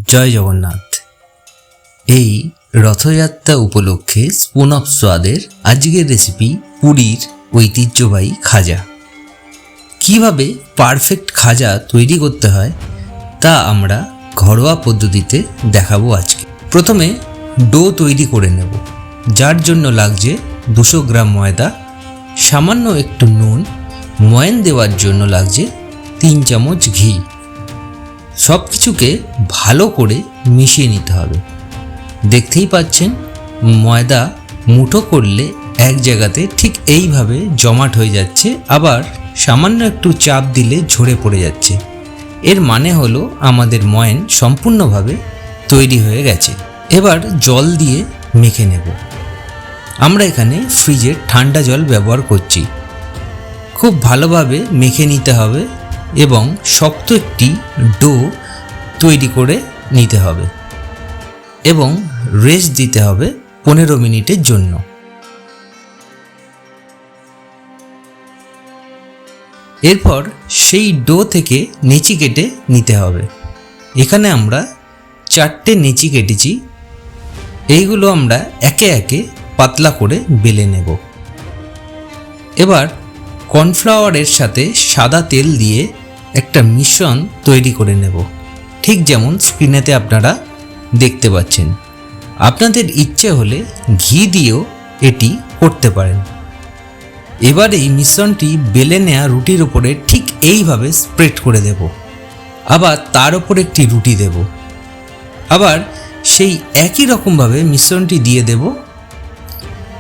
জয় জগন্নাথ। এই রথযাত্রা উপলক্ষে spoon of স্বাদের আজকের রেসিপি পুরীর ঐতিহ্যবাহী খাজা। কিভাবে পারফেক্ট খাজা তৈরি করতে হয় তা আমরা ঘরোয়া পদ্ধতিতে দেখাবো আজকে। প্রথমে ডো তৈরি করে নেব, যার জন্য লাগছে 200 গ্রাম ময়দা, সামান্য একটু নুন, ময়ান দেওয়ার জন্য লাগছে 3 চামচ ঘি। সব কিছুকে ভালো করে মিশিয়ে নিতে হবে। দেখতেই পাচ্ছেন ময়দা মুঠো করলে এক জায়গাতে ঠিক এইভাবে জমাট হয়ে যাচ্ছে, আবার সামান্য একটু চাপ দিলে ঝরে পড়ে যাচ্ছে। এর মানে হলো আমাদের ময়ান সম্পূর্ণভাবে তৈরি হয়ে গেছে। এবার জল দিয়ে মেখে নেব। আমরা এখানে ফ্রিজের ঠান্ডা জল ব্যবহার করছি। খুব ভালোভাবে মেখে নিতে হবে এবং শক্ত একটি ডো তৈরি করে নিতে হবে এবং রেস্ট দিতে হবে 15 মিনিটের জন্য। এরপর সেই ডো থেকে নেচি কেটে নিতে হবে। এখানে আমরা 4টে নেচি কেটেছি। এইগুলো আমরা একে একে পাতলা করে বেলে নেব। এবার কর্নফ্লাওয়ারের সাথে সাদা তেল দিয়ে একটা মিশ্রণ তৈরি করে নেব, ঠিক যেমন স্ক্রিনেতে আপনারা দেখতে পাচ্ছেন। আপনাদের ইচ্ছে হলে ঘি দিয়েও এটি করতে পারেন। এবার এই মিশ্রণটি বেলে নেওয়া রুটির ওপরে ঠিক এইভাবে স্প্রেড করে দেব। আবার তার ওপর একটি রুটি দেব। আবার সেই একই রকমভাবে মিশ্রণটি দিয়ে দেব।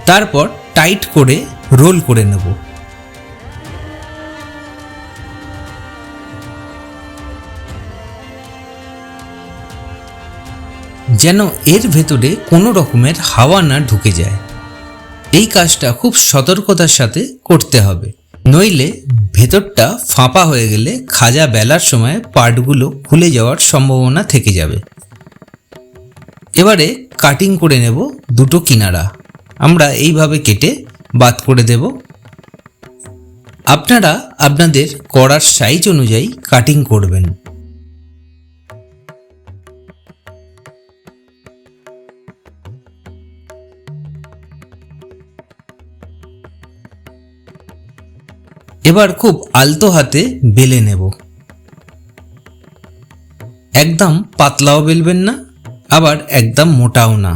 তারপর টাইট করে রোল করে নেব। যেন এর ভেতরে কোনো রকমের হাওয়া না ঢুকে যায়। এই কাজটা খুব সতর্কতার সাথে করতে হবে, নইলে ভেতরটা ফাঁপা হয়ে গেলে খাজা বেলার সময় পার্টগুলো খুলে যাওয়ার সম্ভাবনা থেকে যাবে। এবারে কাটিং করে নেব দুটো কিনারা। আমরা এইভাবে কেটে বাদ করে দেব। আপনারা আপনাদের করার সাইজ অনুযায়ী কাটিং করবেন। এবার খুব আলতো হাতে বেলে নেব। একদম পাতলাও বেলবেন না, আবার একদম মোটাও না।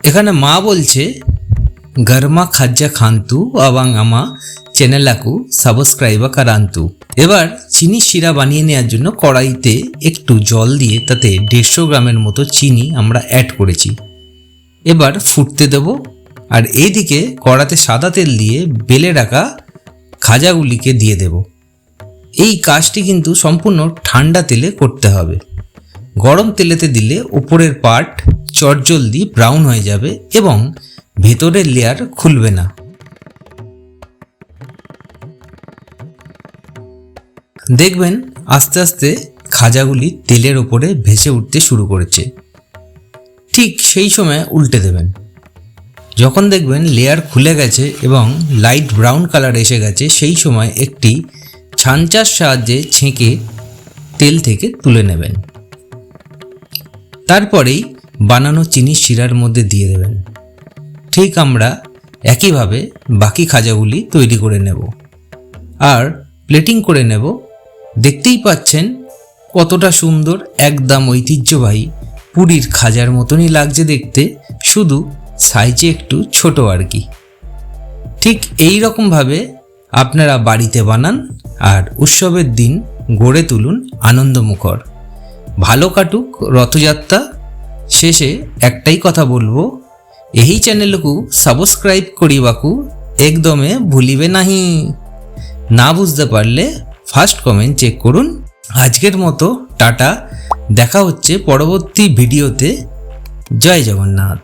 এখানে মা বলছে গরমা খাজ্জা খান্তু এবং আমা চ্যানেলাকু সাবস্ক্রাইব কারান্তু। এবার চিনি শিরা বানিয়ে নেওয়ার জন্য কড়াইতে একটু জল দিয়ে তাতে 150 গ্রামের মতো চিনি আমরা অ্যাড করেছি। এবার ফুটতে দেব। আর এইদিকে কড়াতে সাদা তেল দিয়ে বেলে রাখা খাজাগুলিকে দিয়ে দেব। এই কাজটি কিন্তু সম্পূর্ণ ঠান্ডা তেলে করতে হবে। গরম তেলেতে দিলে উপরের পার্ট চটজলদি ব্রাউন হয়ে যাবে এবং ভেতরের লেয়ার খুলবে না। দেখবেন আস্তে আস্তে খাজাগুলি তেলের ওপরে ভেসে উঠতে শুরু করেছে। ঠিক সেই সময় উল্টে দেবেন। যখন দেখবেন লেয়ার খুলে গেছে এবং লাইট ব্রাউন কালার এসে গেছে, সেই সময় একটি ছাঁচার সাহায্যে ছেঁকে তেল থেকে তুলে নেবেন। তারপরেই বানানো চিনি শিরার মধ্যে দিয়ে দেবেন। ঠিক আমরা একইভাবে বাকি খাজাগুলি তৈরি করে নেব আর প্লেটিং করে নেব। দেখতেই পাচ্ছেন কতটা সুন্দর, একদম ঐতিহ্যবাহী পুরীর খাজার মতনই লাগছে দেখতে, শুধু সাইজে একটু ছোট আর কি। ঠিক এই রকমভাবে আপনারা বাড়িতে বানান আর উৎসবের দিন গড়ে তুলুন আনন্দমুখর। ভালো কাটুক রথযাত্রা। শেষে একটাই কথা বলবো, এই চ্যানেলকু সাবস্ক্রাইব করিবাকু একদমে ভুলিবে নাহি। না বুঝতে পারলে ফার্স্ট কমেন্ট চেক করুন। আজকের মতো টাটা, দেখা হচ্ছে পরবর্তী ভিডিওতে। জয় জগন্নাথ।